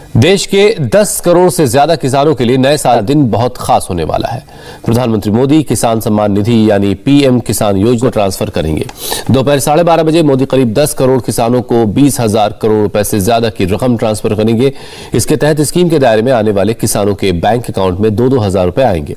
देश के 10 करोड़ से ज्यादा किसानों के लिए नए साल दिन बहुत खास होने वाला है। प्रधानमंत्री मोदी किसान सम्मान निधि यानी पीएम किसान योजना ट्रांसफर करेंगे। दोपहर 12:30 बजे मोदी करीब 10 करोड़ किसानों को 20,000 करोड़ रुपए से ज्यादा की रकम ट्रांसफर करेंगे। इसके तहत स्कीम के दायरे में आने वाले किसानों के बैंक अकाउंट में 2-2 हजार रुपए आएंगे।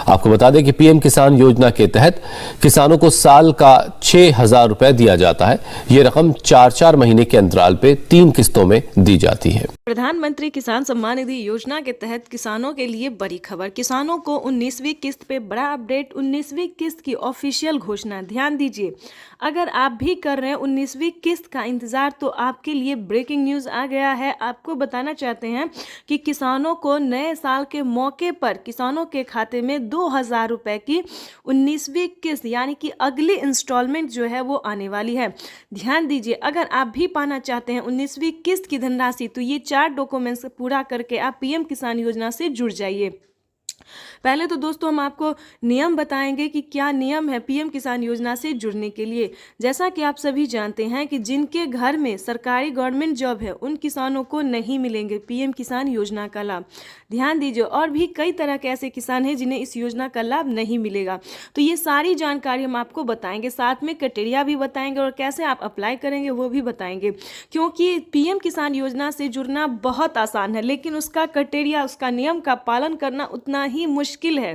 आपको बता दें कि पीएम किसान योजना के तहत किसानों को साल का 6,000 रुपए दिया जाता है। ये रकम 4-4 महीने के अंतराल पे 3 किस्तों में दी जाती है। प्रधानमंत्री किसान सम्मान निधि योजना के तहत किसानों के लिए बड़ी खबर। किसानों को 19वीं किस्त पे बड़ा अपडेट। 19वीं किस्त की ऑफिशियल घोषणा। ध्यान दीजिए, अगर आप भी कर रहे हैं 19वीं किस्त का इंतजार तो आपके लिए ब्रेकिंग न्यूज आ गया है। आपको बताना चाहते हैं कि किसानों को नए साल के मौके पर किसानों के खाते में 2,000 रुपए की 19वीं किस्त यानी कि अगली इंस्टॉलमेंट जो है वो आने वाली है। ध्यान दीजिए, अगर आप भी पाना चाहते हैं 19वीं किस्त की धनराशि तो ये 4 डॉक्यूमेंट्स पूरा करके आप पीएम किसान योजना से जुड़ जाइए। पहले तो दोस्तों हम आपको नियम बताएंगे कि क्या नियम है पीएम किसान योजना से जुड़ने के लिए। जैसा कि आप सभी जानते हैं कि जिनके घर में सरकारी गवर्नमेंट जॉब है उन किसानों को नहीं मिलेंगे पीएम किसान योजना का लाभ। ध्यान दीजिए, और भी कई तरह के ऐसे किसान हैं जिन्हें इस योजना का लाभ नहीं मिलेगा। तो ये सारी जानकारी हम आपको बताएंगे, साथ में क्राइटेरिया भी बताएंगे और कैसे आप अप्लाई करेंगे वो भी बताएंगे। क्योंकि पीएम किसान योजना से जुड़ना बहुत आसान है, लेकिन उसका क्राइटेरिया, उसका नियम का पालन करना उतना ही मुश्किल है।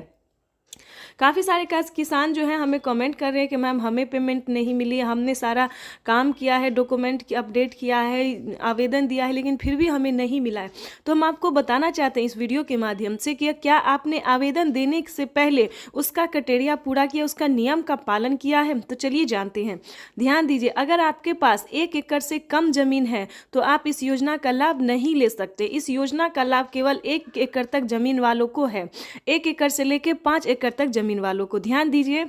काफ़ी सारे किसान जो हैं हमें कमेंट कर रहे हैं कि मैम हमें पेमेंट नहीं मिली, हमने सारा काम किया है, डॉक्यूमेंट की अपडेट किया है, आवेदन दिया है, लेकिन फिर भी हमें नहीं मिला है। तो हम आपको बताना चाहते हैं इस वीडियो के माध्यम से कि क्या आपने आवेदन देने से पहले उसका क्राइटेरिया पूरा किया, उसका नियम का पालन किया है। तो चलिए जानते हैं। ध्यान दीजिए, अगर आपके पास 1 एकड़ से कम जमीन है तो आप इस योजना का लाभ नहीं ले सकते। इस योजना का लाभ केवल 1 एकड़ तक जमीन वालों को है, 1 एकड़ से लेकर 5 एकड़ तक जमीन वालों को। ध्यान दीजिए,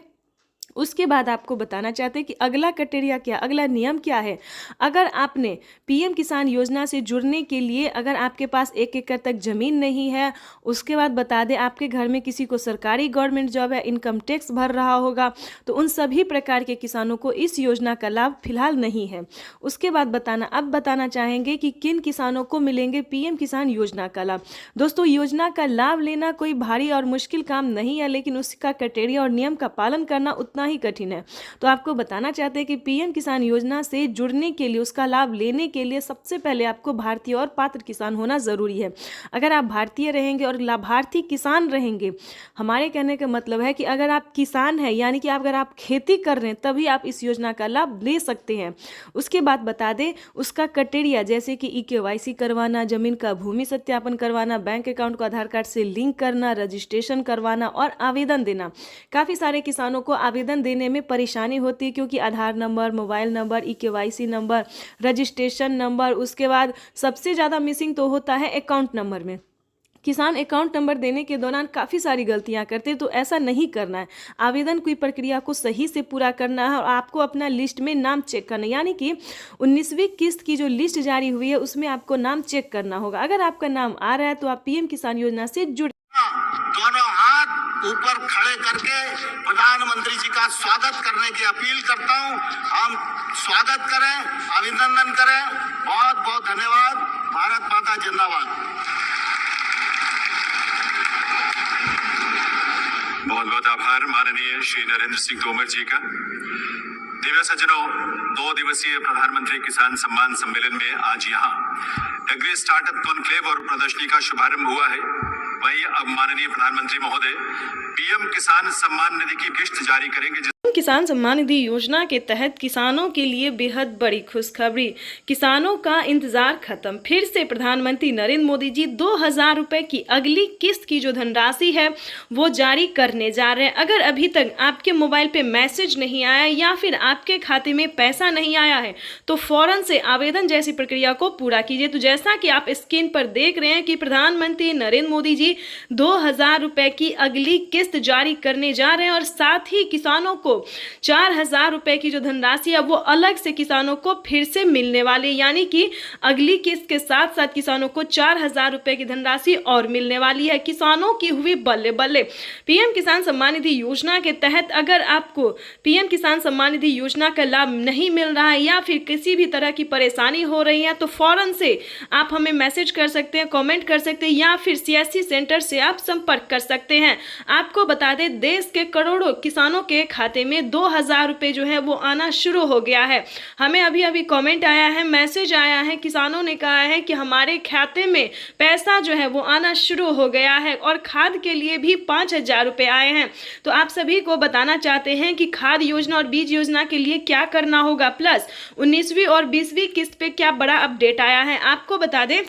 उसके बाद आपको बताना चाहते हैं कि अगला क्राइटेरिया क्या, अगला नियम क्या है। अगर आपने पीएम किसान योजना से जुड़ने के लिए अगर आपके पास 1 एकड़ तक जमीन नहीं है, उसके बाद बता दें आपके घर में किसी को सरकारी गवर्नमेंट जॉब है, इनकम टैक्स भर रहा होगा, तो उन सभी प्रकार के किसानों को इस योजना का लाभ फिलहाल नहीं है। उसके बाद अब बताना चाहेंगे कि किन किसानों को मिलेंगे पीएम किसान योजना का लाभ। दोस्तों, योजना का लाभ लेना कोई भारी और मुश्किल काम नहीं है, लेकिन उसका क्राइटेरिया और नियम का पालन करना उतना ही कठिन है। तो आपको बताना चाहते हैं कि पीएम किसान योजना से जुड़ने के लिए, उसका लाभ लेने के लिए सबसे पहले आपको भारतीय और पात्र किसान होना जरूरी है। अगर आप भारतीय रहेंगे और लाभार्थी किसान रहेंगे, हमारे कहने का मतलब है कि अगर आप किसान हैं यानी कि अगर आप खेती कर रहे हैं तभी आप इस योजना का लाभ ले सकते हैं। उसके बाद बता दें उसका क्राइटेरिया, जैसे कि EKYC करवाना, जमीन का भूमि सत्यापन करवाना, बैंक अकाउंट को आधार कार्ड से लिंक करना, रजिस्ट्रेशन करवाना और आवेदन देना। काफ़ी सारे किसानों को आवेदन देने में परेशानी होती है क्योंकि Aadhaar number, mobile number, EKYC number, registration number, उसके बाद सबसे ज़्यादा मिसिंग तो होता है अकाउंट नंबर में। किसान अकाउंट नंबर देने के दौरान काफ़ी सारी गलतियां करते हैं, तो ऐसा नहीं करना है। आवेदन की प्रक्रिया को सही से पूरा करना है और आपको अपना लिस्ट में नाम चेक करना है, यानी कि 19वीं किस्त की जो लिस्ट जारी हुई है उसमें आपको नाम चेक करना होगा। अगर आपका नाम आ रहा है तो आप पीएम किसान योजना से जुड़। दोनों हाथ ऊपर खड़े करके प्रधानमंत्री जी का स्वागत करने की अपील करता हूं। हम स्वागत करें, अभिनंदन करें। बहुत बहुत धन्यवाद। भारत माता जिंदाबाद। बहुत बहुत आभार माननीय श्री नरेंद्र सिंह तोमर जी का। दिव्य सज्जनों, 2 दिवसीय प्रधानमंत्री किसान सम्मान सम्मेलन में आज यहाँ एग्री स्टार्टअप कॉन्क्लेव और प्रदर्शनी का शुभारंभ हुआ है। वहीं अब माननीय प्रधानमंत्री महोदय पीएम किसान सम्मान निधि की किस्त जारी करेंगे। किसान सम्मान निधि योजना के तहत किसानों के लिए बेहद बड़ी खुशखबरी। किसानों का इंतजार खत्म। फिर से प्रधानमंत्री नरेंद्र मोदी जी 2,000 रुपए की अगली किस्त की जो धनराशि है वो जारी करने जा रहे हैं। अगर अभी तक आपके मोबाइल पे मैसेज नहीं आया या फिर आपके खाते में पैसा नहीं आया है तो फौरन से आवेदन जैसी प्रक्रिया को पूरा कीजिए। तो जैसा कि आप स्क्रीन पर देख रहे हैं कि प्रधानमंत्री नरेंद्र मोदी जी 2,000 रुपए की अगली किस्त जारी करने जा रहे हैं और साथ ही किसानों को को 4,000 रुपये की जो धनराशि है वो अलग से किसानों को फिर से मिलने वाली, यानी कि अगली किस्त के साथ साथ किसानों को 4,000 रुपये की धनराशि और मिलने वाली है। किसानों की हुई बल्ले बल्ले। पीएम किसान सम्मान निधि योजना के तहत अगर आपको पीएम किसान सम्मान निधि योजना का लाभ नहीं मिल रहा है या फिर किसी भी तरह की परेशानी हो रही है तो फौरन से आप हमें मैसेज कर सकते हैं, कमेंट कर सकते हैं या फिर सीएससी सेंटर से आप संपर्क कर सकते हैं। आपको बता दें देश के करोड़ों किसानों के खाते में 2,000 रुपये जो है वो आना शुरू हो गया है। हमें अभी अभी कमेंट आया है, मैसेज आया है, किसानों ने कहा है कि हमारे खाते में पैसा जो है वो आना शुरू हो गया है और खाद के लिए भी 5,000 रुपये आए हैं। तो आप सभी को बताना चाहते हैं कि खाद योजना और बीज योजना के लिए क्या करना होगा, प्लस 19वीं और 20वीं किस्त पे क्या बड़ा अपडेट आया है। आपको बता दें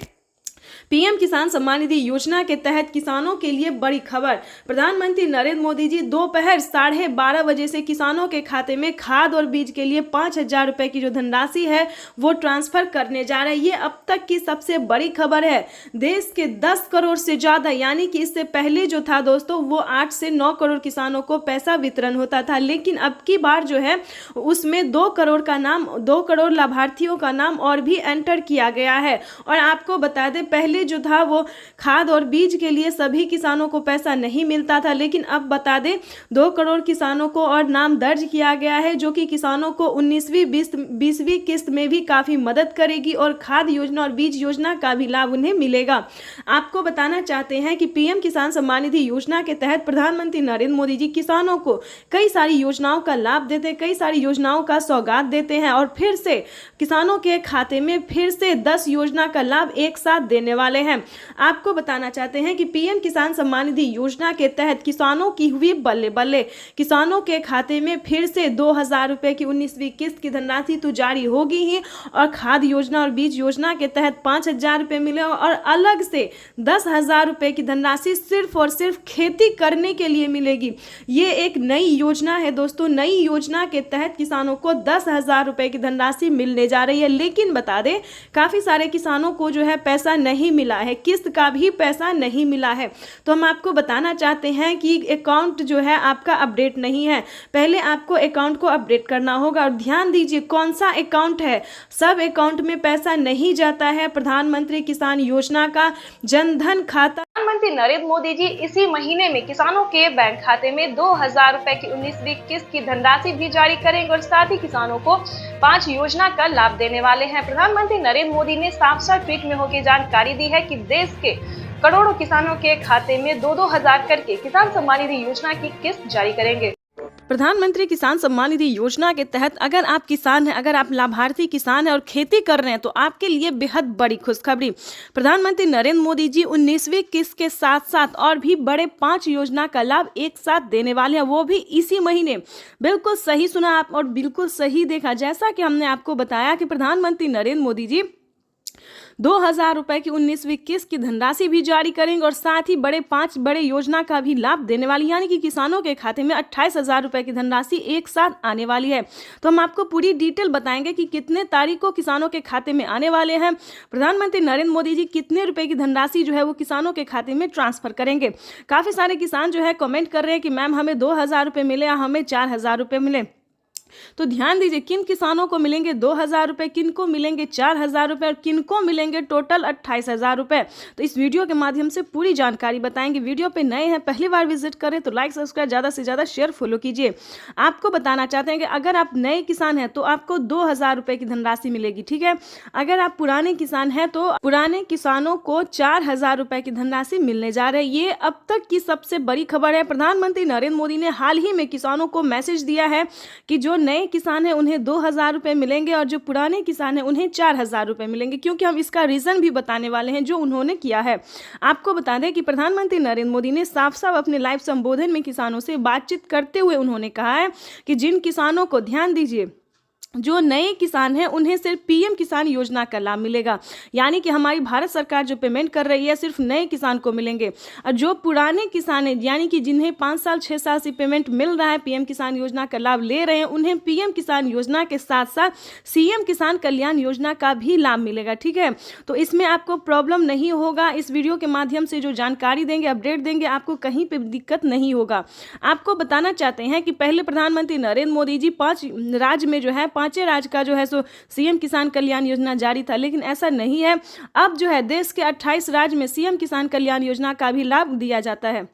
पीएम किसान सम्मान निधि योजना के तहत किसानों के लिए बड़ी खबर। प्रधानमंत्री नरेंद्र मोदी जी दोपहर 12:30 बजे से किसानों के खाते में खाद और बीज के लिए 5,000 रुपये की जो धनराशि है वो ट्रांसफर करने जा रहे हैं। ये अब तक की सबसे बड़ी खबर है। देश के 10 करोड़ से ज़्यादा, यानी कि इससे पहले जो था दोस्तों वो 8 से 9 करोड़ किसानों को पैसा वितरण होता था, लेकिन अब की बार जो है उसमें 2 करोड़ लाभार्थियों का नाम और भी एंटर किया गया है। और आपको बता दें पहले जो था वो खाद और बीज के लिए सभी किसानों को पैसा नहीं मिलता था, लेकिन अब बता दें 2 करोड़ किसानों को और नाम दर्ज किया गया है, जो कि किसानों को 19वीं 20वीं किस्त में भी काफ़ी मदद करेगी और खाद योजना और बीज योजना का भी लाभ उन्हें मिलेगा। आपको बताना चाहते हैं कि पीएम किसान सम्मान निधि योजना के तहत प्रधानमंत्री नरेंद्र मोदी जी किसानों को कई सारी योजनाओं का लाभ देते हैं, कई सारी योजनाओं का सौगात देते हैं और फिर से किसानों के खाते में फिर से 10 योजना का लाभ एक साथ देने वाले हैं। आपको बताना चाहते हैं कि पीएम किसान सम्मान निधि योजना के तहत किसानों की हुई बल्ले बल्ले। किसानों के खाते में फिर से 2,000 रुपये की 19वीं किस्त की धनराशि तो जारी होगी ही और खाद योजना और बीज योजना के तहत 5,000 रुपये मिले और अलग से 10,000 रुपये की धनराशि सिर्फ और सिर्फ खेती करने के लिए मिलेगी। ये एक नई योजना है दोस्तों। नई योजना के तहत किसानों को 10,000 रुपये की धनराशि मिलने जा रही है, लेकिन बता दें काफ़ी सारे किसानों को जो है पैसा नहीं मिला है, किस्त का भी पैसा नहीं मिला है। तो हम आपको बताना चाहते हैं कि अकाउंट जो है आपका अपडेट नहीं है। पहले आपको अकाउंट को अपडेट करना होगा और ध्यान दीजिए कौन सा अकाउंट है। सब अकाउंट में पैसा नहीं जाता है। प्रधानमंत्री किसान योजना का जनधन खाता प्रधानमंत्री नरेंद्र मोदी जी इसी महीने में किसानों के बैंक खाते में 2,000 रुपए की 19वीं किस्त की धनराशि भी जारी करेंगे और साथ ही किसानों को 5 योजना का लाभ देने वाले हैं। प्रधानमंत्री नरेंद्र मोदी ने साफ ट्वीट में होकर जानकारी दी है कि देश के करोड़ों किसानों के खाते में 2-2 हजार करके किसान सम्मान निधि योजना की किस्त जारी करेंगे। प्रधानमंत्री किसान सम्मान निधि योजना के तहत अगर आप किसान हैं, अगर आप लाभार्थी किसान हैं और खेती कर रहे हैं तो आपके लिए बेहद बड़ी खुशखबरी। प्रधानमंत्री नरेंद्र मोदी जी 19वीं किस्त के साथ साथ और भी बड़े 5 योजना का लाभ एक साथ देने वाले हैं, वो भी इसी महीने। बिल्कुल सही सुना आप और बिल्कुल सही देखा। जैसा कि हमने आपको बताया कि प्रधानमंत्री नरेंद्र मोदी जी 2,000 रुपए की 19वीं किस्त की धनराशि भी जारी करेंगे और साथ ही 5 बड़े योजना का भी लाभ देने वाली, यानी कि किसानों के खाते में 28,000 रुपए की धनराशि एक साथ आने वाली है। तो हम आपको पूरी डिटेल बताएंगे कि कितने तारीख को किसानों के खाते में आने वाले हैं। प्रधानमंत्री नरेंद्र मोदी जी कितने रुपए की धनराशि जो है वो किसानों के खाते में ट्रांसफर करेंगे। काफ़ी सारे किसान जो है कमेंट कर रहे हैं कि मैम हमें 2,000 रुपये मिले या हमें 4,000 रुपये मिले। तो ध्यान दीजिए किन किसानों को मिलेंगे 2,000 रुपये, किन को मिलेंगे 4,000 रुपये और किन को मिलेंगे टोटल 28,000 रुपये। तो इस वीडियो के माध्यम से पूरी जानकारी बताएंगे। वीडियो पे नए हैं, पहली बार विजिट करें तो लाइक सब्सक्राइब ज़्यादा से ज़्यादा शेयर फॉलो कीजिए। आपको बताना चाहते हैं कि अगर आप नए किसान हैं तो आपको 2,000 रुपये की धनराशि मिलेगी, ठीक है। अगर आप पुराने किसान हैं तो पुराने किसानों को 4,000 रुपये की धनराशि मिलने जा रही है। ये अब तक की सबसे बड़ी खबर है। प्रधानमंत्री नरेंद्र मोदी ने हाल ही में किसानों को मैसेज दिया है कि जो नए किसान हैं उन्हें 2,000 रुपये मिलेंगे और जो पुराने किसान हैं उन्हें 4,000 रुपये मिलेंगे, क्योंकि हम इसका रीज़न भी बताने वाले हैं जो उन्होंने किया है। आपको बता दें कि प्रधानमंत्री नरेंद्र मोदी ने साफ अपने लाइव संबोधन में किसानों से बातचीत करते हुए उन्होंने कहा है कि जिन किसानों को, ध्यान दीजिए, जो नए किसान हैं उन्हें सिर्फ पीएम किसान योजना का लाभ मिलेगा, यानी कि हमारी भारत सरकार जो पेमेंट कर रही है सिर्फ नए किसान को मिलेंगे। और जो पुराने किसान हैं, यानी कि जिन्हें 5 साल 6 साल से पेमेंट मिल रहा है, पीएम किसान योजना का लाभ ले रहे हैं, उन्हें पीएम किसान योजना के साथ साथ सीएम किसान कल्याण योजना का भी लाभ मिलेगा। ठीक है, तो इसमें आपको प्रॉब्लम नहीं होगा। इस वीडियो के माध्यम से जो जानकारी देंगे, अपडेट देंगे, आपको कहीं पर दिक्कत नहीं होगा। आपको बताना चाहते हैं कि पहले प्रधानमंत्री नरेंद्र मोदी जी 5 राज्य में जो है, 5 राज्य का जो है सो सीएम किसान कल्याण योजना जारी था, लेकिन ऐसा नहीं है। अब जो है देश के 28 राज्य में सीएम किसान कल्याण योजना का भी लाभ दिया जाता है।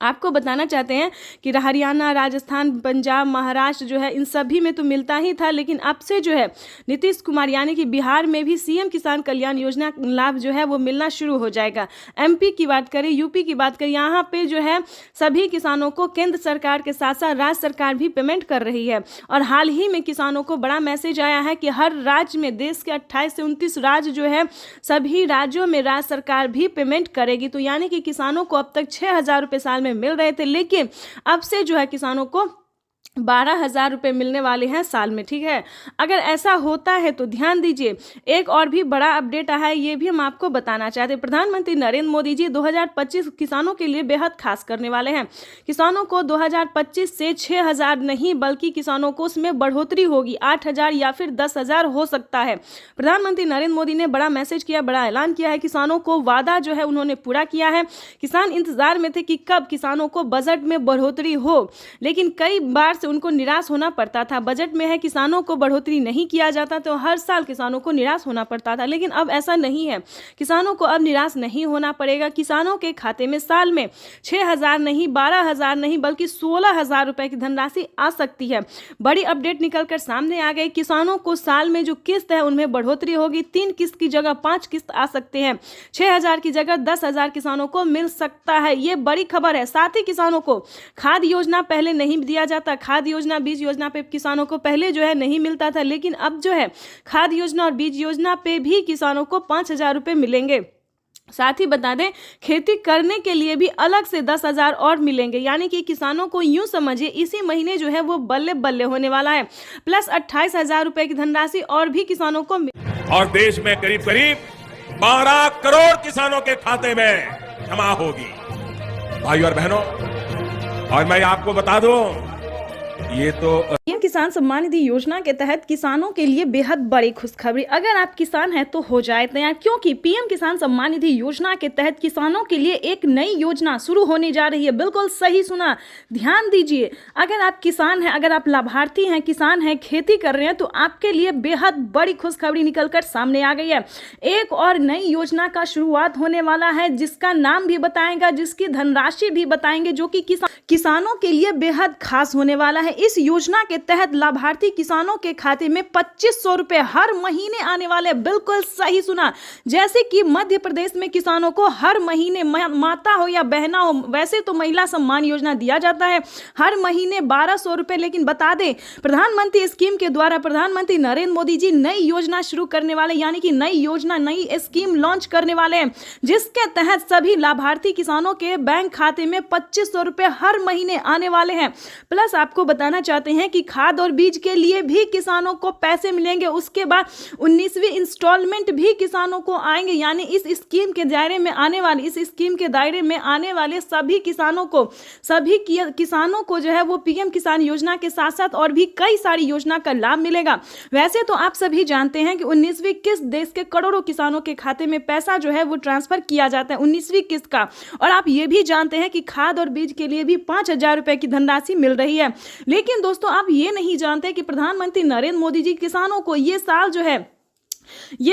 आपको बताना चाहते हैं कि हरियाणा, राजस्थान, पंजाब, महाराष्ट्र जो है इन सभी में तो मिलता ही था, लेकिन अब से जो है नीतीश कुमार यानी कि बिहार में भी सीएम किसान कल्याण योजना लाभ जो है वो मिलना शुरू हो जाएगा। एमपी की बात करें, यूपी की बात करें, यहाँ पे जो है सभी किसानों को केंद्र सरकार के साथ साथ राज्य सरकार भी पेमेंट कर रही है। और हाल ही में किसानों को बड़ा मैसेज आया है कि हर राज्य में, देश के 28 से 29 राज्य जो है, सभी राज्यों में राज्य सरकार भी पेमेंट करेगी। तो यानी कि किसानों को अब तक 6,000 रुपये साल में मिल रहे थे, लेकिन अब से जो है किसानों को 12,000 रुपये मिलने वाले हैं साल में। ठीक है, अगर ऐसा होता है तो ध्यान दीजिए, एक और भी बड़ा अपडेट आया है, ये भी हम आपको बताना चाहते हैं। प्रधानमंत्री नरेंद्र मोदी जी 2025 किसानों के लिए बेहद खास करने वाले हैं। किसानों को 2025 से 6,000 नहीं, बल्कि किसानों को उसमें बढ़ोतरी होगी, 8,000 या फिर 10,000 हो सकता है। प्रधानमंत्री नरेंद्र मोदी ने बड़ा मैसेज किया, बड़ा ऐलान किया है। किसानों को वादा जो है उन्होंने पूरा किया है। किसान इंतजार में थे कि कब किसानों को बजट में बढ़ोतरी हो, लेकिन कई बार से उनको निराश होना पड़ता था। बजट में है किसानों को बढ़ोतरी नहीं किया जाता तो हर साल किसानों को निराश होना पड़ता था, लेकिन अब ऐसा नहीं है। किसानों को अब निराश नहीं होना पड़ेगा। किसानों के खाते में साल में 6,000 नहीं, 12,000 नहीं, बल्कि 16,000 रुपए की धनराशि आ सकती है। बड़ी अपडेट निकलकर सामने आ गई। किसानों को साल में जो किस्त है उनमें बढ़ोतरी होगी। 3 किस्त की जगह 5 किस्त आ सकते हैं। 6,000 की जगह 10,000 किसानों को मिल सकता है। ये बड़ी खबर है। साथ ही किसानों को खाद योजना पहले नहीं दिया जाता, खाद योजना, बीज योजना पे किसानों को पहले जो है नहीं मिलता था, लेकिन अब जो है खाद योजना और बीज योजना पे भी किसानों को 5,000 रुपये मिलेंगे। साथ ही बता दें, खेती करने के लिए भी अलग से 10,000 और मिलेंगे, यानी कि किसानों को यूं समझिए इसी महीने जो है वो बल्ले बल्ले होने वाला है। प्लस 28,000 रुपए की धनराशि और भी किसानों को और देश में करीब करीब 12 करोड़ किसानों के खाते में जमा होगी। भाई और बहनों, और मैं आपको बता दूं, ये तो पीएम किसान सम्मान निधि योजना के तहत किसानों के लिए बेहद बड़ी खुशखबरी। अगर आप किसान हैं तो हो जाए तैयार, क्योंकि पीएम किसान सम्मान निधि योजना के तहत किसानों के लिए एक नई योजना शुरू होने जा रही है। बिल्कुल सही सुना, ध्यान दीजिए। अगर आप किसान हैं, अगर आप लाभार्थी हैं, किसान हैं, खेती कर रहे हैं, तो आपके लिए बेहद बड़ी खुशखबरी निकलकर सामने आ गई है। एक और नई योजना का शुरुआत होने वाला है, जिसका नाम भी बताएगा, जिसकी धनराशि भी बताएंगे, जो कि किसानों के लिए बेहद खास होने वाला है। इस योजना के तहत लाभार्थी किसानों के खाते में 2,500 रुपए हर महीने आने वाले। बिल्कुल सही सुना। जैसे कि मध्य प्रदेश में किसानों को हर महीने, माता हो या बहना हो, वैसे तो महिला सम्मान योजना दिया जाता है, हर महीने 1,200 रुपए, लेकिन बता दें प्रधानमंत्री स्कीम के द्वारा प्रधानमंत्री नरेंद्र मोदी जी नई योजना शुरू करने वाले, यानी कि नई योजना, नई स्कीम लॉन्च करने वाले हैं, जिसके तहत सभी लाभार्थी किसानों के बैंक खाते में 2,500 रुपए हर महीने आने वाले हैं। प्लस आपको बताना चाहते हैं कि खाद और बीज के लिए भी किसानों को पैसे मिलेंगे। उसके बाद 19वीं इंस्टॉलमेंट भी किसानों को आएंगे, यानी इस स्कीम के दायरे में आने वाले सभी किसानों को जो है वो पीएम किसान योजना के साथ साथ और भी कई सारी योजना का लाभ मिलेगा। वैसे तो आप सभी जानते हैं कि 19वीं किस्त देश के करोड़ों किसानों के खाते में पैसा जो है वो ट्रांसफर किया जाता है 19वीं किस्त का। और आप ये भी जानते हैं कि खाद और बीज के लिए भी 5,000 रुपए की धनराशि मिल रही है। लेकिन दोस्तों, आप ये नहीं जानते कि प्रधानमंत्री नरेंद्र मोदी जी किसानों को ये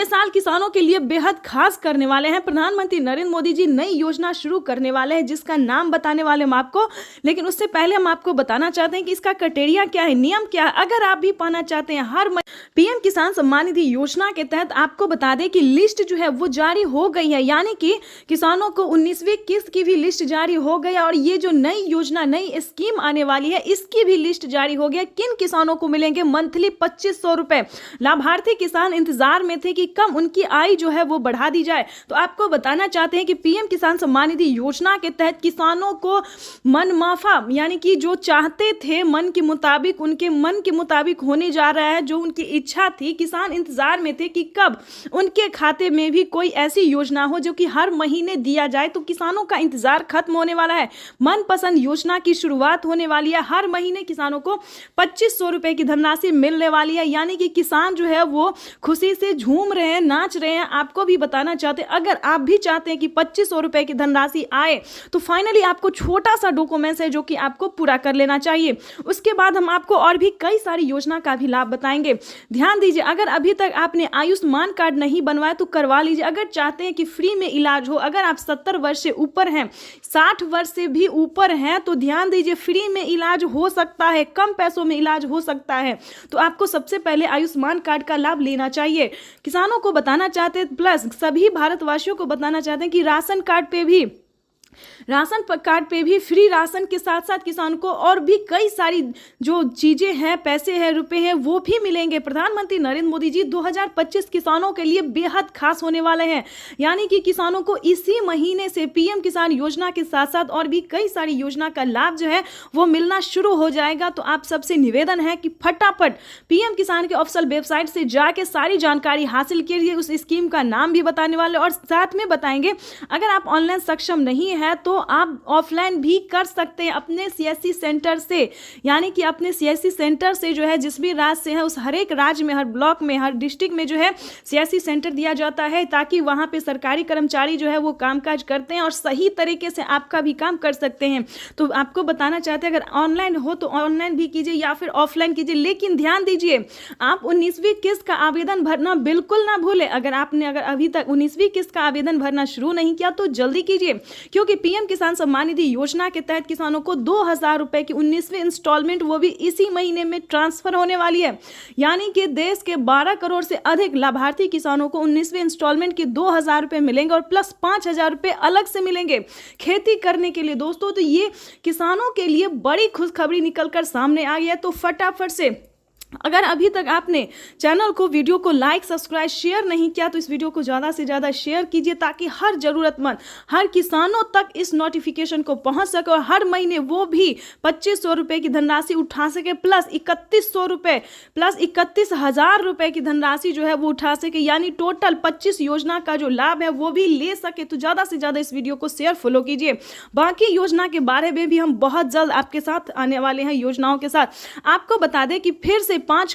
साल किसानों के लिए बेहद खास करने वाले हैं। प्रधानमंत्री नरेंद्र मोदी जी नई योजना शुरू करने वाले हैं, जिसका नाम बताने वाले हम आपको, लेकिन उससे पहले हम आपको बताना चाहते हैं कि इसका क्राइटेरिया क्या है, नियम क्या है। अगर आप भी पाना चाहते हैं हर पीएम किसान सम्मान निधि योजना के तहत, आपको बता दें कि लिस्ट जो है वो जारी हो गई है, यानी कि किसानों को 19वीं किस्त की भी लिस्ट जारी हो गई है। और ये जो नई योजना, नई स्कीम आने वाली है, इसकी भी लिस्ट जारी हो गया। किन किसानों को मिलेंगे मंथली 2,500 रुपए। लाभार्थी किसान इंतजार में थे कि कम उनकी आय जो है वो बढ़ा दी जाए। तो आपको बताना चाहते हैं कि पीएम किसान सम्मान निधि योजना के तहत किसानों को मन माफा यानी कि जो चाहते थे मन के मुताबिक, उनके मन के मुताबिक होने जा रहा है। जो उनकी इच्छा थी, किसान इंतजार में थे कि कब उनके खाते में भी कोई ऐसी योजना हो जो कि हर महीने दिया जाए। तो किसानों का इंतजार खत्म होने वाला है। मनपसंद योजना की शुरुआत होने वाली है। हर महीने किसानों को 2500 रुपए की धनराशि मिलने वाली है, यानी कि किसान जो है वो खुशी से झूम रहे हैं, नाच रहे हैं। आपको भी बताना चाहते हैं, अगर आप भी चाहते हैं कि 2500 रुपए की धनराशि आए तो फाइनली आपको छोटा सा डॉक्यूमेंट्स है जो कि आपको पूरा कर लेना चाहिए। उसके बाद हम आपको और भी कई सारी योजना का भी लाभ बताएंगे। ध्यान दीजिए, अगर अभी तक आपने आयुष्मान कार्ड नहीं बनवाया तो करवा लीजिए। अगर चाहते हैं कि फ्री में इलाज हो, अगर आप 70 वर्ष से ऊपर हैं, 60 वर्ष से भी ऊपर हैं, तो ध्यान दीजिए फ्री में इलाज हो सकता है, कम पैसों में इलाज हो सकता है। तो आपको सबसे पहले आयुष्मान कार्ड का लाभ लेना चाहिए। किसानों को बताना चाहते हैं, प्लस सभी भारतवासियों को बताना चाहते हैं कि राशन कार्ड पे भी फ्री राशन के साथ साथ किसान को और भी कई सारी जो चीजें हैं, पैसे हैं, रुपए हैं, वो भी मिलेंगे। प्रधानमंत्री नरेंद्र मोदी जी 2025 किसानों के लिए बेहद खास होने वाले हैं, यानी कि किसानों को इसी महीने से पीएम किसान योजना के साथ साथ और भी कई सारी योजना का लाभ जो है वो मिलना शुरू हो जाएगा। तो आप सबसे निवेदन है कि फटाफट पीएम किसान के ऑफिशियल वेबसाइट से जाके सारी जानकारी हासिल कीजिए। उस स्कीम का नाम भी बताने वाले और साथ में बताएंगे, अगर आप ऑनलाइन सक्षम नहीं है तो आप ऑफलाइन भी कर सकते हैं अपने सीएससी सेंटर से, यानी कि अपने सीएससी सेंटर से जो है जिस भी राज्य से है उस हर एक राज्य में, हर ब्लॉक में, हर डिस्ट्रिक्ट में जो है सीएससी सेंटर दिया जाता है, ताकि वहां पे सरकारी कर्मचारी जो है वो कामकाज करते हैं और सही तरीके से आपका भी काम कर सकते हैं। तो आपको बताना चाहते हैं, अगर ऑनलाइन हो तो ऑनलाइन भी कीजिए या फिर ऑफलाइन कीजिए, लेकिन ध्यान दीजिए आप 19वीं किस्त का आवेदन भरना बिल्कुल ना भूलें। अगर अभी तक 19वीं किस्त का आवेदन भरना शुरू नहीं किया तो जल्दी कीजिए, क्योंकि पीएम किसान सम्मान निधि योजना के तहत किसानों को 2000 रुपए की 19वीं इंस्टॉलमेंट वो भी इसी महीने में ट्रांसफर होने वाली है। यानी कि देश के 12 करोड़ से अधिक लाभार्थी किसानों को 19वीं इंस्टॉलमेंट के 2000 रुपए मिलेंगे और प्लस 5000 रुपए अलग से मिलेंगे खेती करने के लिए। दोस्तों, तो ये किसानों के लिए बड़ी खुशखबरी निकलकर सामने आ गई है। तो फटाफट से अगर अभी तक आपने चैनल को, वीडियो को लाइक, सब्सक्राइब, शेयर नहीं किया तो इस वीडियो को ज़्यादा से ज़्यादा शेयर कीजिए, ताकि हर ज़रूरतमंद, हर किसानों तक इस नोटिफिकेशन को पहुंच सके और हर महीने वो भी 2500 रुपये की धनराशि उठा सके, प्लस 3100 रुपये, प्लस 31,000 रुपये की धनराशि जो है वो उठा सके, यानी टोटल 25 योजना का जो लाभ है वो भी ले सके। तो ज़्यादा से ज़्यादा इस वीडियो को शेयर, फॉलो कीजिए। बाकी योजना के बारे में भी हम बहुत जल्द आपके साथ आने वाले हैं योजनाओं के साथ। आपको बता दें कि फिर से 5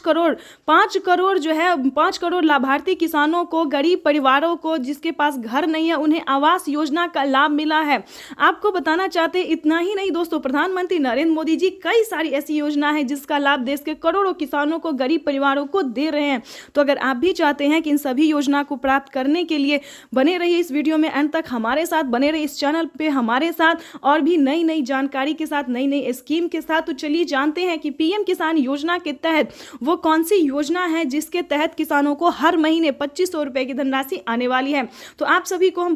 करोड़ जो है 5 करोड़ लाभार्थी किसानों को, गरीब परिवारों को जिसके पास घर नहीं है, उन्हें आवास योजना का लाभ मिला है। आपको बताना चाहते हैं, इतना ही नहीं दोस्तों, प्रधानमंत्री नरेंद्र मोदी जी कई सारी ऐसी योजना है जिसका लाभ देश के करोड़ों किसानों को, गरीब परिवारों को दे रहे हैं। तो अगर आप भी चाहते हैं कि इन सभी योजना को प्राप्त करने के लिए बने रहिए इस वीडियो में अंत तक हमारे साथ, बने रहिए इस चैनल पे हमारे साथ और भी नई नई जानकारी के साथ, नई नई स्कीम के साथ। तो चलिए जानते हैं कि पीएम किसान योजना के तहत वो कौन सी योजना है जिसके तहत किसानों को हर महीने 2500 रुपए की धनराशि आने वाली है। तो आप सभी को हम